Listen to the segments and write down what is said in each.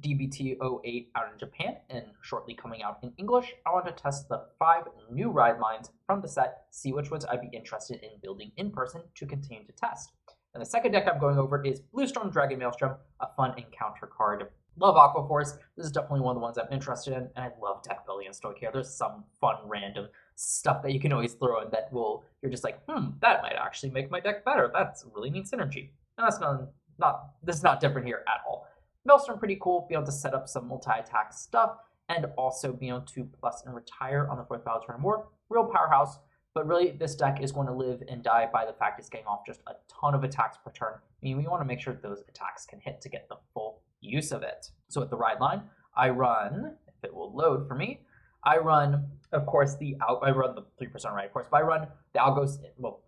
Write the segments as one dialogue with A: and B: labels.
A: D-BT08 out in Japan and shortly coming out in English, I want to test the 5 new ride lines from the set, see which ones I'd be interested in building in person to continue to test. And the second deck I'm going over is will+Dress Dragon Maelstrom, a fun encounter card. Love Aqua Force. This is definitely one of the ones I'm interested in, and I love deck building in Stoic here. There's some fun random stuff that you can always throw in that you're just like, that might actually make my deck better. That's really neat synergy. And that's this is not different here at all. Maelstrom, pretty cool, be able to set up some multi-attack stuff, and also be able to plus and retire on the 4th battle turn or more. Real powerhouse, but really this deck is going to live and die by the fact it's getting off just a ton of attacks per turn. I mean, we want to make sure those attacks can hit to get the full use of it. So with the ride line, I run, if it will load for me, I run, of course, I run the 3% ride, of course, but I run the Algos,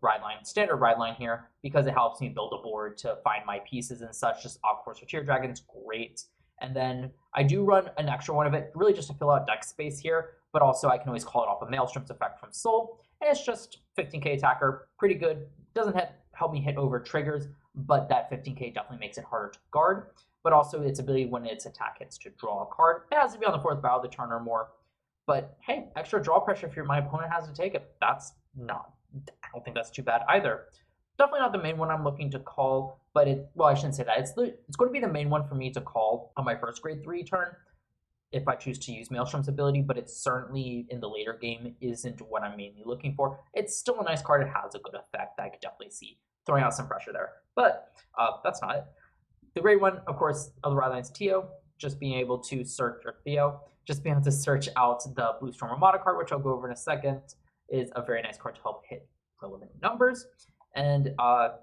A: ride line, standard ride line here, because it helps me build a board to find my pieces and such. Just Aqua Force or Tear Dragon's great. And then I do run an extra one of it, really just to fill out deck space here, but also I can always call it off a Maelstrom's effect from Soul. And it's just 15k attacker, pretty good. Doesn't help me hit over triggers, but that 15k definitely makes it harder to guard. But also its ability when its attack hits to draw a card. It has to be on the 4th battle of the turn or more. But hey, extra draw pressure if my opponent has to take it. I don't think that's too bad either. Definitely not the main one I'm looking to call, but I shouldn't say that. It's going to be the main one for me to call on my first grade 3 turn if I choose to use Maelstrom's ability, but it's certainly in the later game isn't what I'm mainly looking for. It's still a nice card. It has a good effect. I could definitely see throwing out some pressure there, but that's not it. The great one, of course, of the ride lines, Tio, just being able to search out the will+Dress Ramada card, which I'll go over in a second, is a very nice card to help hit relevant numbers. And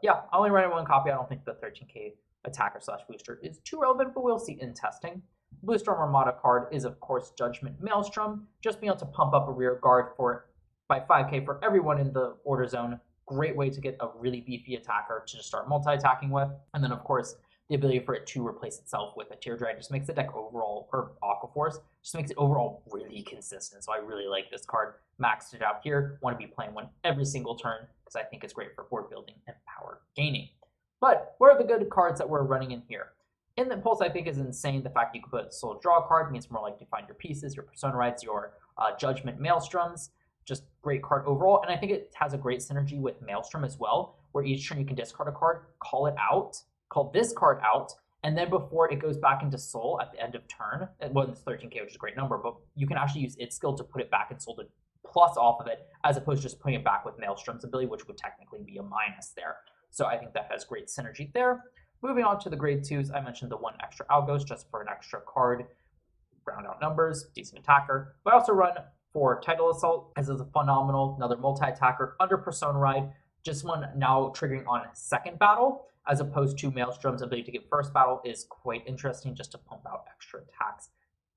A: yeah, I only ran one copy. I don't think the 13k attacker / booster is too relevant, but we'll see in testing. will+Dress Ramada card is, of course, Judgment Maelstrom, just being able to pump up a rear guard by 5k for everyone in the order zone. Great way to get a really beefy attacker to just start multi-attacking with. And then, of course, the ability for it to replace itself with a Tear Dragon just makes the deck overall, or Aqua Force, just makes it overall really consistent. So I really like this card. Maxed it out here. Want to be playing one every single turn because I think it's great for board building and power gaining. But what are the good cards that we're running in here? In the Pulse, I think is insane. The fact you can put a Soul Draw card means more likely to find your pieces, your Persona Rides, your Judgment Maelstroms. Just great card overall. And I think it has a great synergy with Maelstrom as well, where each turn you can discard a card, call this card out, and then before it goes back into Soul at the end of turn, well, it's 13k, which is a great number, but you can actually use its skill to put it back in Soul to plus off of it, as opposed to just putting it back with Maelstrom's ability, which would technically be a minus there. So I think that has great synergy there. Moving on to the grade 2s, I mentioned the 1 extra Algos just for an extra card, round out numbers, decent attacker. But I also run for Tidal Assault, as is a phenomenal, another multi-attacker under Persona Ride, just one now triggering on 2nd battle, as opposed to Maelstrom's ability to get 1st battle is quite interesting just to pump out extra attacks,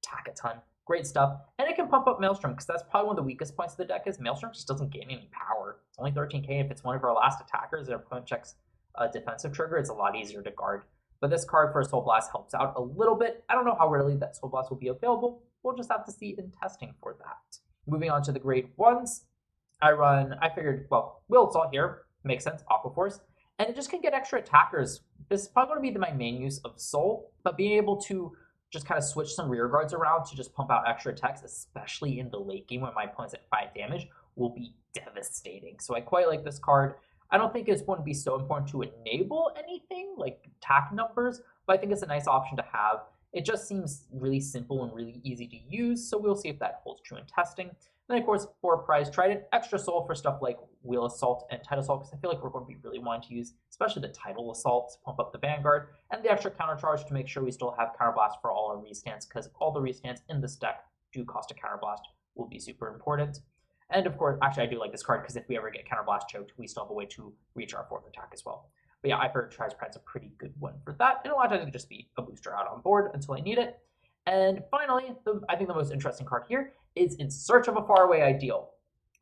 A: attack a ton, great stuff. And it can pump up Maelstrom, because that's probably one of the weakest points of the deck is Maelstrom just doesn't gain any power. It's only 13k. If it's one of our last attackers and our opponent checks a defensive trigger, it's a lot easier to guard. But this card for Soul Blast helps out a little bit. I don't know how rarely that Soul Blast will be available. We'll just have to see in testing for that. Moving on to the grade 1s, I figured, Will Assault here, makes sense, Aqua Force, and it just can get extra attackers. This is probably going to be my main use of Soul, but being able to just kind of switch some rear guards around to just pump out extra attacks, especially in the late game when my opponent's at 5 damage, will be devastating. So I quite like this card. I don't think it's going to be so important to enable anything like attack numbers, but I think it's a nice option to have. It just seems really simple and really easy to use, so we'll see if that holds true in testing. Then, of course, for Prize Trident, extra Soul for stuff like Will Assault and Tidal Assault, because I feel like we're going to be really wanting to use, especially the Tidal Assault to pump up the Vanguard, and the extra Countercharge to make sure we still have Counterblast for all our restants, because all the restants in this deck do cost a Counterblast, will be super important. And of course, actually I do like this card, because if we ever get Counterblast choked, we still have a way to reach our 4th attack as well. But yeah, I figured Prize Pride's a pretty good one for that, and a lot of times it can just be a booster out on board until I need it. And finally, I think the most interesting card here is In Search of a Faraway Ideal.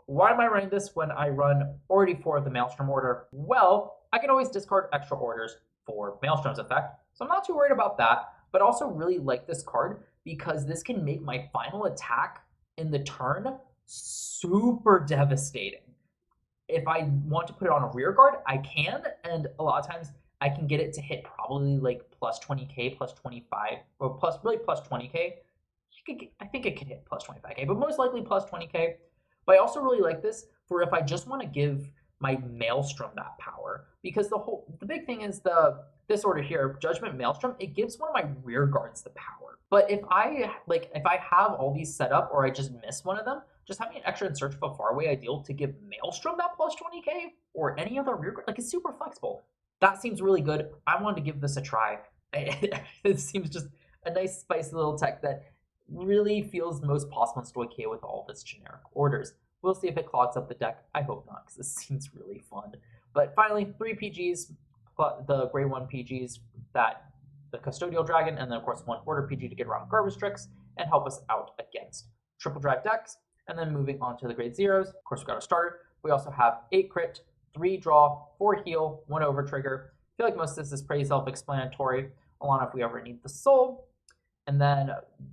A: Why am I running this when I run already 4 of the Maelstrom order? Well, I can always discard extra orders for Maelstrom's effect, so I'm not too worried about that, but also really like this card because this can make my final attack in the turn super devastating. If I want to put it on a rear guard, I can, and a lot of times I can get it to hit probably like plus 20k, plus 25, or plus 20k. I think it could hit plus 25k, but most likely plus 20k. But I also really like this for if I just want to give my Maelstrom that power, because the big thing is this order here, Judgment Maelstrom, it gives one of my rear guards the power. But if I have all these set up or I just miss one of them, just having an extra in Search of a Faraway Ideal to give Maelstrom that plus 20k or any other rear guard, like, it's super flexible. That seems really good. I wanted to give this a try. It seems just a nice spicy little tech that really feels most possible in Stoichea with all of its generic orders. We'll see if it clogs up the deck. I hope not, because this seems really fun. But finally, 3 PGs, the Grade 1 PGs, the Custodial Dragon, and then of course 1 Order PG to get around Garbage Tricks and help us out against triple drive decks. And then moving on to the Grade Zeros, of course we got a starter. We also have 8 crit, 3 draw, 4 heal, 1 over trigger. I feel like most of this is pretty self-explanatory. Alana if we ever need the soul. And then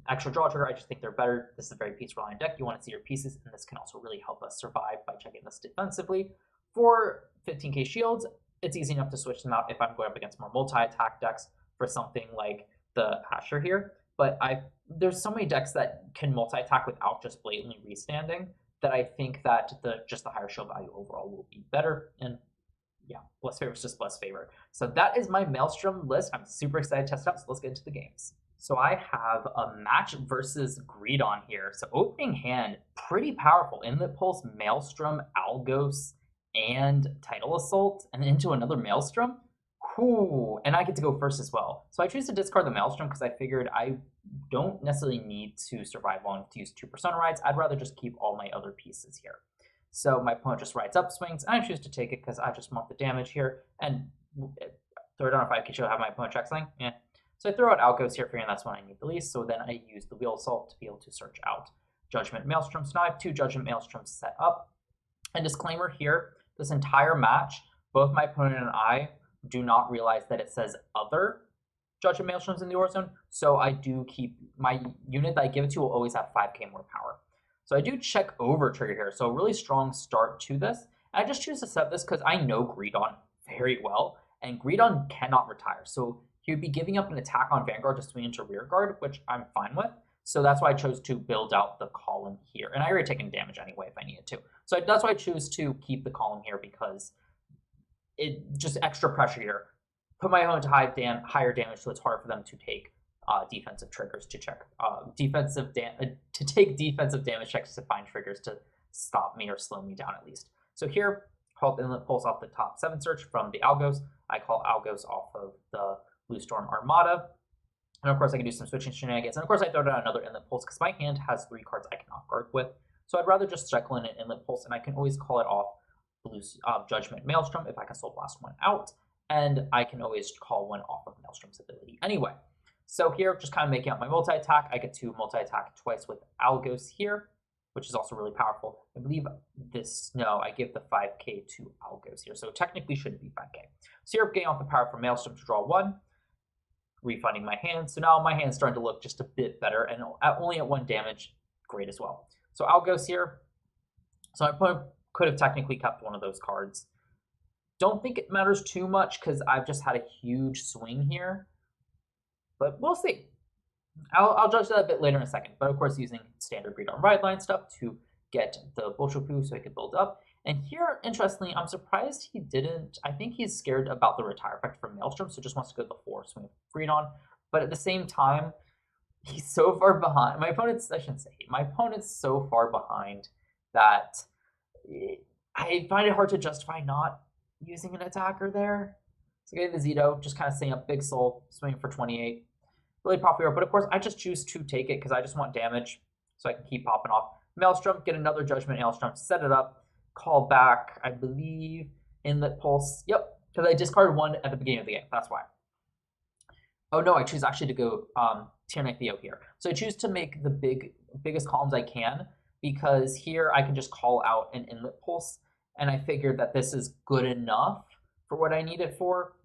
A: extra draw trigger, I just think they're better. This is a very piece reliant deck. You want to see your pieces, and this can also really help us survive by checking this defensively. For 15k shields, it's easy enough to switch them out if I'm going up against more multi-attack decks for something like the Asher here. But there's so many decks that can multi-attack without just blatantly restanding that I think that just the higher shield value overall will be better. And yeah, Bless Favor is just Bless Favor. So that is my Maelstrom list. I'm super excited to test it out, so let's get into the games. So I have a match versus Greedon here. So opening hand, pretty powerful. Inlet Pulse, Maelstrom, Algos, and Tidal Assault, and into another Maelstrom. Ooh, and I get to go first as well. So I choose to discard the Maelstrom because I figured I don't necessarily need to survive long to use 2 Persona rides. I'd rather just keep all my other pieces here. So my opponent just rides up, swings, and I choose to take it because I just want the damage here. And throw it on a 5k shield, have my opponent check something. Yeah. So I throw out Algos here, figuring that's when I need the least. So then I use the Will Assault to be able to search out Judgment Maelstrom. So now I have 2 Judgment Maelstroms set up. And disclaimer here, this entire match, both my opponent and I do not realize that it says other Judgment Maelstroms in the Ore Zone. So I do keep my unit that I give it to will always have 5k more power. So I do check over trigger here. So a really strong start to this. And I just choose to set this because I know Greedon very well. And Greedon cannot retire. So he would be giving up an attack on Vanguard to swing into rear guard, which I'm fine with. So that's why I chose to build out the column here. And I already taken damage anyway if I needed to. So that's why I choose to keep the column here, because it just extra pressure here. Put my opponent to higher damage, so it's hard for them to take defensive triggers to check to take defensive damage checks to find triggers to stop me or slow me down at least. So here, call the Inlet Pulse off the top 7 search from the Algos. I call Algos off of the Blue Storm Armada. And of course I can do some switching shenanigans. And of course I throw down another Inlet Pulse because my hand has 3 cards I can off-guard with. So I'd rather just cycle in an Inlet Pulse, and I can always call it off Blue Judgment Maelstrom if I can Soul Blast one out. And I can always call one off of Maelstrom's ability anyway. So here, just kind of making out my multi-attack. I get to multi-attack twice with Algos here, which is also really powerful. I believe I give the 5k to Algos here. So technically shouldn't be 5k. So here, getting off the power from Maelstrom to draw 1. Refunding my hand. So now my hand's starting to look just a bit better, and only at 1 damage, great as well. So Algos here. So my opponent could have technically kept one of those cards. Don't think it matters too much because I've just had a huge swing here, but we'll see. I'll judge that a bit later in a second. But of course, using standard Greedon rideline stuff to get the Bolshoku so he could build up. And here, interestingly, I'm surprised he didn't. I think he's scared about the retire effect from Maelstrom, so just wants to go to the 4 swing with Greedon. But at the same time, he's so far behind. My opponent's so far behind that I find it hard to justify not using an attacker there. So getting the Zito, just kind of setting up Big Soul, swinging for 28. Really popular, but of course I just choose to take it because I just want damage so I can keep popping off. Maelstrom, get another Judgment Maelstrom, set it up, call back, I believe, Inlet Pulse. Yep, because I discarded 1 at the beginning of the game, that's why. Oh no, I choose actually to go Tier 9 Theo here. So I choose to make the biggest columns I can, because here I can just call out an Inlet Pulse, and I figured that this is good enough for what I need it for,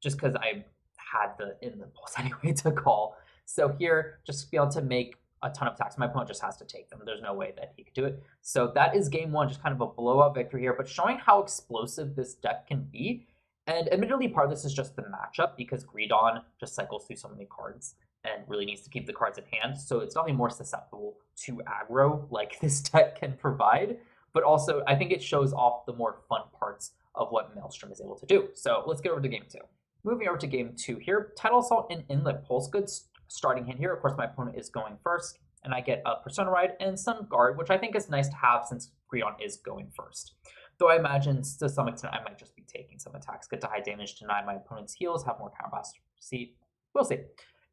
A: just because I had the Inlet Pulse anyway to call. So here, just be able to make a ton of attacks. My opponent just has to take them. There's no way that he could do it. So that is game 1, just kind of a blowout victory here, but showing how explosive this deck can be. And admittedly, part of this is just the matchup because Greedon just cycles through so many cards and really needs to keep the cards at hand. So it's definitely more susceptible to aggro like this deck can provide. But also, I think it shows off the more fun parts of what Maelstrom is able to do. So let's get over to game 2. Moving over to game 2 here, Tidal Assault and Inlet Pulse. Good starting hit here. Of course, my opponent is going first, and I get a Persona Ride and some Guard, which I think is nice to have since Greedon is going first. Though I imagine to some extent I might just be taking some attacks, get to high damage, deny my opponent's heals, have more counterblast. See, we'll see.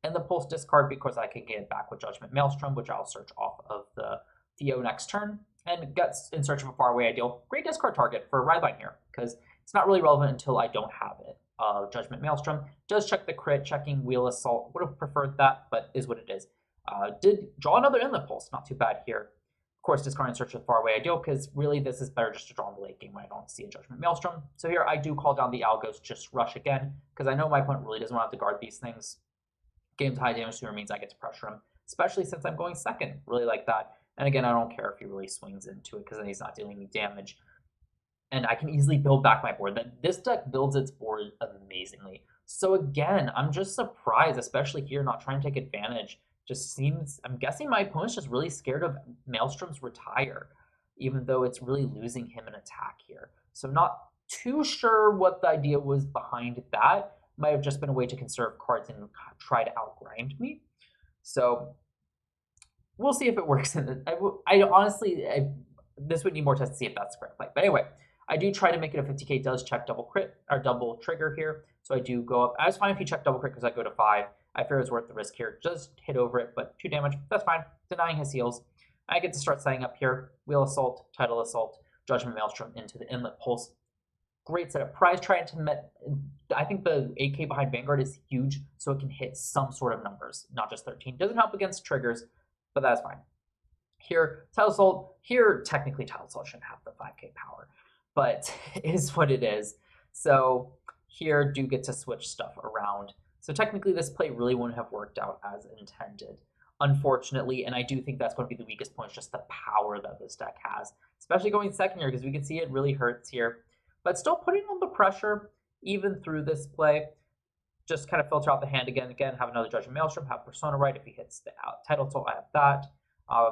A: And the Pulse discard because I can get it back with Judgment Maelstrom, which I'll search off of the Theo next turn, and gets in search of a faraway ideal. Great discard target for a Rideline here, because it's not really relevant until I don't have it. Judgment Maelstrom does check the crit, checking Wheel Assault. Would have preferred that, but is what it is. Did draw another Inlet Pulse, not too bad here. Of course, discard in search of faraway ideal, because really this is better just to draw in the late game when I don't see a Judgment Maelstrom. So here I do call down the Algos, just rush again, because I know my opponent really doesn't want to have to guard these things. Game to high damage sooner means I get to pressure him, especially since I'm going second. Really like that. And again, I don't care if he really swings into it, because then he's not dealing me damage. And I can easily build back my board. This deck builds its board amazingly. So again, I'm just surprised, especially here, not trying to take advantage. Just seems, I'm guessing my opponent's just really scared of Maelstrom's retire, even though it's really losing him an attack here. So I'm not too sure what the idea was behind that. Might have just been a way to conserve cards and try to outgrind me. So we'll see if it works. I honestly, this would need more tests to see if that's correct. But anyway, I do try to make it a 50k. It does check double crit or double trigger here. So I do go up. I was fine if you check double crit because I go to 5. I figure it's worth the risk here. Just hit over it, but 2 damage. That's fine. Denying his heals. I get to start setting up here. Wheel Assault, Tidal Assault, Judgment Maelstrom into the Inlet Pulse. Great setup. Prize trying to I think the 8k behind Vanguard is huge, so it can hit some sort of numbers, not just 13. Doesn't help against triggers, but that's fine. Here, Tidal Assault. Here, technically, Tidal Assault shouldn't have the 5k power, but it is what it is. So here, do get to switch stuff around. So technically, this play really wouldn't have worked out as intended, unfortunately, and I do think that's going to be the weakest point, just the power that this deck has, especially going second here, because we can see it really hurts here. But still putting on the pressure, even through this play. Just kind of filter out the hand again, have another Judgment Maelstrom, have Persona Ride if he hits the Tidal Assault, I have that.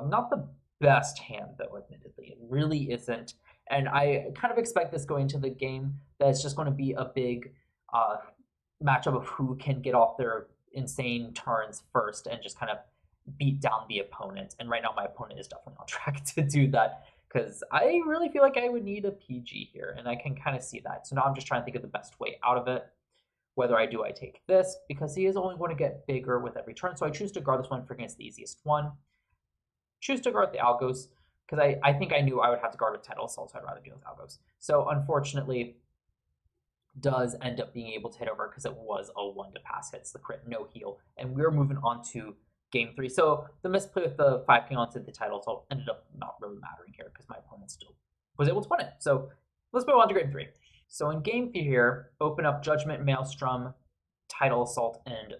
A: Not the best hand, though, admittedly. It really isn't. And I kind of expect this going into the game that it's just going to be a big matchup of who can get off their insane turns first and just kind of beat down the opponent. And right now my opponent is definitely on track to do that, because I really feel like I would need a PG here, and I can kind of see that. So now I'm just trying to think of the best way out of it. Whether I take this, because he is only going to get bigger with every turn. So I choose to guard this one, figuring it's the easiest one. Choose to guard the Algos, because I think I knew I would have to guard with Tidal Assault, so I'd rather deal with Algos. So unfortunately, does end up being able to hit over, because it was a 1 to pass hits the crit, no heal. And we're moving on to game 3. So the misplay with the 5k onto the Tidal Assault ended up not really mattering here, because my opponent still was able to win it. So let's move on to game 3. So in game 3 here, open up Judgment Maelstrom, Tidal Assault, and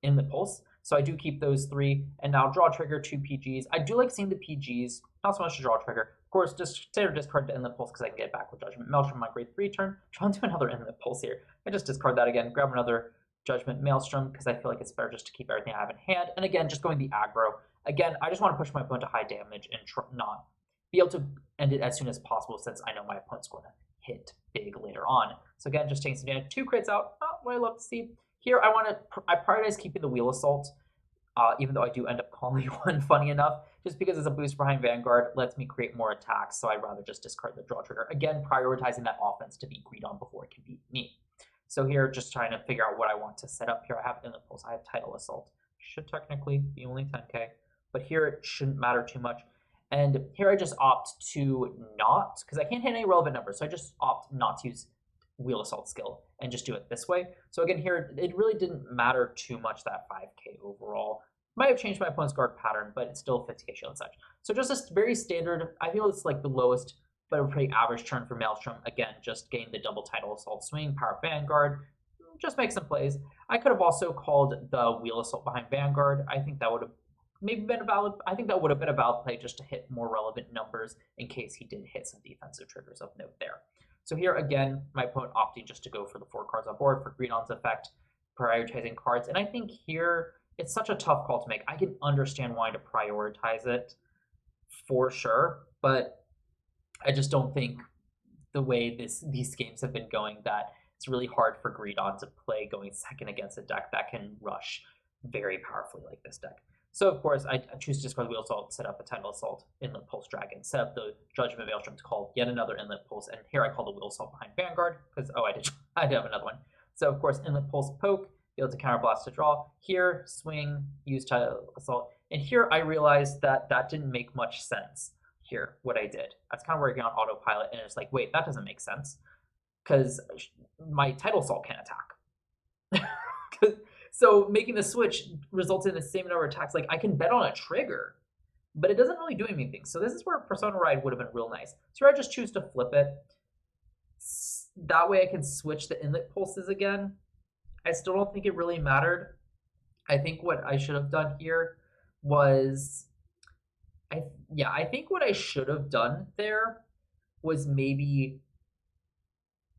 A: Inlet Pulse. So I do keep those 3, and now draw trigger 2 PGs. I do like seeing the PGs, not so much to draw trigger. Of course, just standard discard to Inlet Pulse because I can get it back with Judgment Maelstrom on my grade 3 turn. Draw into another Inlet Pulse here. I just discard that again, grab another Judgment Maelstrom because I feel like it's better just to keep everything I have in hand. And again, just going the aggro. Again, I just want to push my opponent to high damage and not be able to end it as soon as possible, since I know my opponent's going to hit big later on. So again, just taking some damage. 2 crits out. Oh, what I love to see. Here, I prioritize keeping the Wheel Assault, even though I do end up calling one, funny enough, just because it's a boost behind Vanguard, lets me create more attacks, so I'd rather just discard the draw trigger. Again, prioritizing that offense to beat Greedon before it can beat me. So here, just trying to figure out what I want to set up here. I have Inlet Pulse, I have Tidal Assault. Should technically be only 10k, but here it shouldn't matter too much. And here I just opt to not, because I can't hit any relevant numbers, so I just opt not to use Wheel Assault skill and just do it this way. So again, here, it really didn't matter too much, that 5k overall. Might have changed my opponent's guard pattern, but it's still 50k shield and such. So just a very standard, I feel it's like the lowest, but a pretty average turn for Maelstrom. Again, just gain the double Tidal Assault swing, power Vanguard, just make some plays. I could have also called the Wheel Assault behind Vanguard. I think that would have maybe been a valid, I think that would have been a valid play just to hit more relevant numbers in case he did hit some defensive triggers of note there. So here again, my opponent opting just to go for the 4 cards on board for Greedon's effect, prioritizing cards. And I think here it's such a tough call to make. I can understand wanting to prioritize it for sure, but I just don't think the way these games have been going that it's really hard for Greedon to play going second against a deck that can rush very powerfully like this deck. So of course I choose to discard Will Assault, set up a Tidal Assault, Inlet Pulse Dragon, set up the Judgment Maelstrom to call yet another Inlet Pulse, and here I call the Will Assault behind Vanguard, because I did have another one. So of course Inlet Pulse Poke, be able to counterblast to draw. Here, swing, use Tidal Assault. And here I realized that that didn't make much sense here, what I did. That's kind of working on autopilot, and it's like, wait, that doesn't make sense, because my Tidal Assault can't attack. So making the switch results in the same number of attacks. Like, I can bet on a trigger, but it doesn't really do anything. So this is where Persona Ride would have been real nice. So here I just choose to flip it. That way I can switch the inlet pulses again. I still don't think it really mattered. I think what I should have done here was, I think what I should have done there was maybe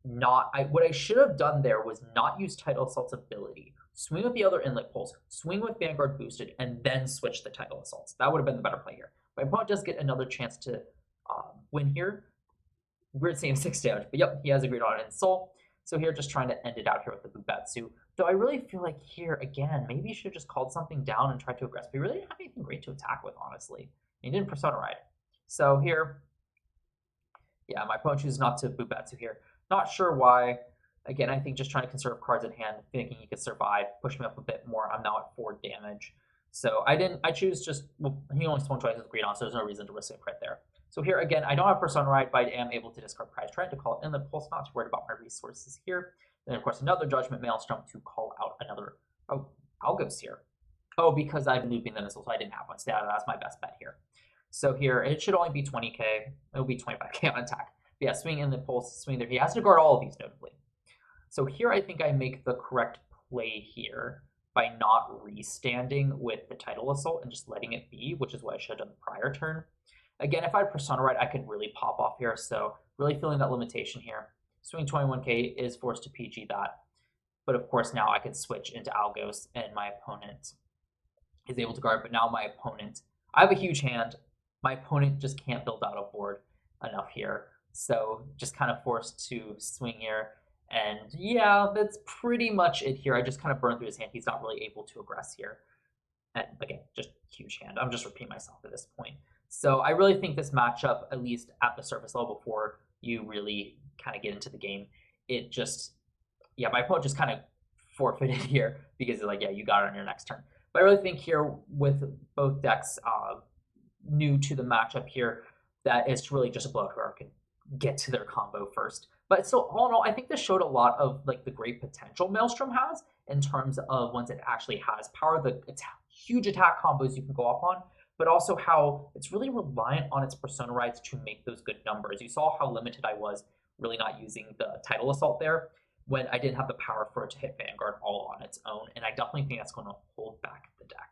A: not, what I should have done there was not use Tidal Assault's ability. Swing with the other inlet pulse, swing with Vanguard boosted, and then switch the Tidal Assaults. That would have been the better play here. My opponent does get another chance to win here. Weird seeing 6 damage, but yep, he has agreed on it in Soul. So here, just trying to end it out here with the Bubatsu. Though I really feel like here, again, maybe you should have just called something down and tried to aggress, but he really didn't have anything great to attack with, honestly. And he didn't Persona Ride. So here, yeah, my opponent chooses not to Bubatsu here. Not sure why. Again, I think just trying to conserve cards in hand, thinking he could survive, push me up a bit more. I'm now at 4 damage. So I choose just, well, he only spawned twice with Greedon, so there's no reason to risk a crit there. So here again, I don't have Persona Ride, but I am able to discard Prize Trident to call it Inlet Pulse, not too worried about my resources here. Then of course another Judgment Maelstrom to call out another, oh, Algos here. Oh, because I've been looping the missile, so I didn't have one, so that's my best bet here. So here, it should only be 20k, it'll be 25k on attack. But yeah, swing Inlet Pulse, swing there. He has to guard all of these notably. So here I think I make the correct play here by not restanding with the Tidal Assault and just letting it be, which is what I should have done the prior turn. Again, if I had Persona Ride, I could really pop off here, so really feeling that limitation here. Swing 21k is forced to PG that, but of course now I can switch into Algos and my opponent is able to guard, but now my opponent, I have a huge hand, my opponent just can't build out a board enough here, so just kind of forced to swing here. And yeah, that's pretty much it here. I just kind of burned through his hand. He's not really able to aggress here. And again, just huge hand. I'm just repeating myself at this point. So I really think this matchup, at least at the surface level before you really kind of get into the game, it just, yeah, my opponent just kind of forfeited here because they're like, yeah, you got it on your next turn. But I really think here with both decks new to the matchup here, that it's really just a blowout whoever can get to their combo first. But still, all in all, I think this showed a lot of like the great potential Maelstrom has in terms of once it actually has power, the huge attack combos you can go off on, but also how it's really reliant on its Persona Rides to make those good numbers. You saw how limited I was really not using the Tidal Assault there when I didn't have the power for it to hit Vanguard all on its own, and I definitely think that's going to hold back the deck.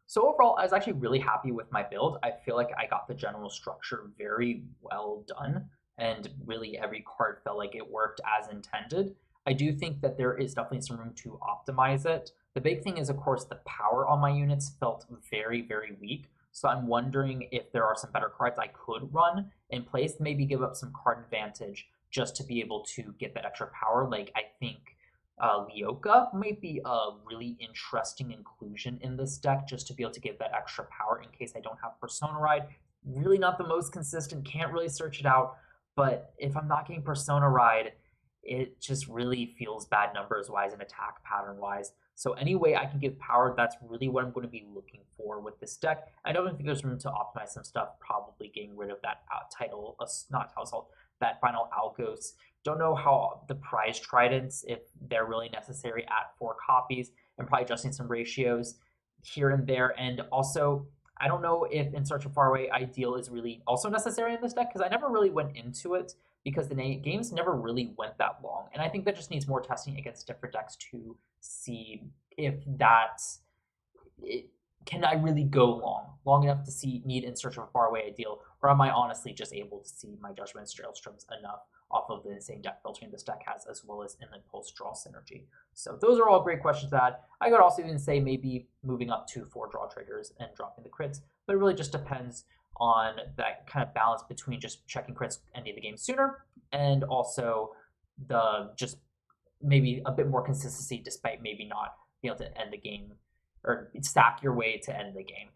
A: So overall, I was actually really happy with my build. I feel like I got the general structure very well done, and really every card felt like it worked as intended. I do think that there is definitely some room to optimize it. The big thing is, of course, the power on my units felt very, very weak. So I'm wondering if there are some better cards I could run in place, maybe give up some card advantage just to be able to get that extra power. Like, I think Leoka might be a really interesting inclusion in this deck just to be able to give that extra power in case I don't have Persona Ride. Really not the most consistent, can't really search it out. But if I'm not getting Persona Ride, it just really feels bad numbers-wise and attack pattern-wise. So any way I can give power, that's really what I'm going to be looking for with this deck. I don't think there's room to optimize some stuff, probably getting rid of that that final Algos. Don't know how the prize tridents, if they're really necessary at 4 copies, and probably adjusting some ratios here and there. And also, I don't know if In Search of Faraway Ideal is really also necessary in this deck, because I never really went into it because the games never really went that long. And I think that just needs more testing against different decks to see if can I really go long enough to need In Search of a Faraway Ideal, or am I honestly just able to see my Judgment Maelstroms enough off of the insane deck filtering this deck has, as well as in the post-draw synergy. So those are all great questions to add. I could also even say maybe moving up to 4 draw triggers and dropping the crits, but it really just depends on that kind of balance between just checking crits ending the game sooner and also the just maybe a bit more consistency despite maybe not being able to end the game or stack your way to end the game.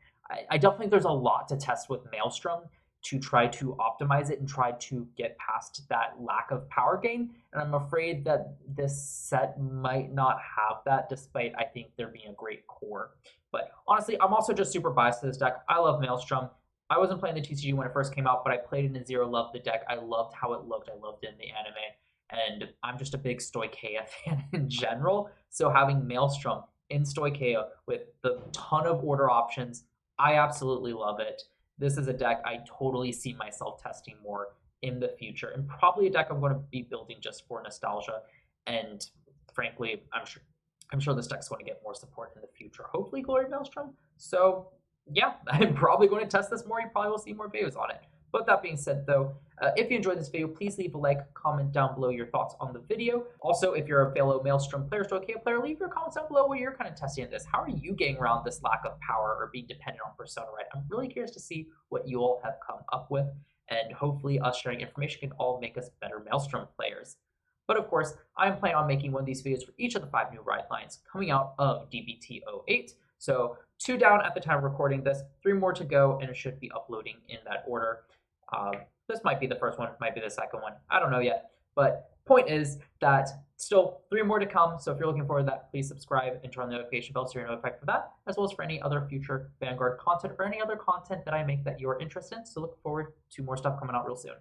A: I definitely think there's a lot to test with Maelstrom to try to optimize it and try to get past that lack of power gain. And I'm afraid that this set might not have that, despite I think there being a great core. But honestly, I'm also just super biased to this deck. I love Maelstrom. I wasn't playing the TCG when it first came out, but I played it in Zero, loved the deck. I loved how it looked. I loved it in the anime. And I'm just a big Stoicheia fan in general. So having Maelstrom in Stoicheia with the ton of order options, I absolutely love it. This is a deck I totally see myself testing more in the future, and probably a deck I'm going to be building just for nostalgia. And frankly, I'm sure this deck's going to get more support in the future. Hopefully, Glory Maelstrom. So yeah, I'm probably going to test this more. You probably will see more videos on it. But that being said, though, if you enjoyed this video, please leave a like, comment down below your thoughts on the video. Also, if you're a fellow Maelstrom player, Stoicheia player, leave your comments down below what you're kind of testing in this. How are you getting around this lack of power or being dependent on Persona Red? I'm really curious to see what you all have come up with, and hopefully us sharing information can all make us better Maelstrom players. But of course, I'm planning on making one of these videos for each of the 5 new ride lines coming out of D-BT08. So 2 down at the time of recording this, 3 more to go, and it should be uploading in that order. This might be the first one, might be the second one. I don't know yet. But point is that still 3 more to come. So if you're looking forward to that, please subscribe and turn on the notification bell so you're notified for that, as well as for any other future Vanguard content or any other content that I make that you are interested in. So look forward to more stuff coming out real soon.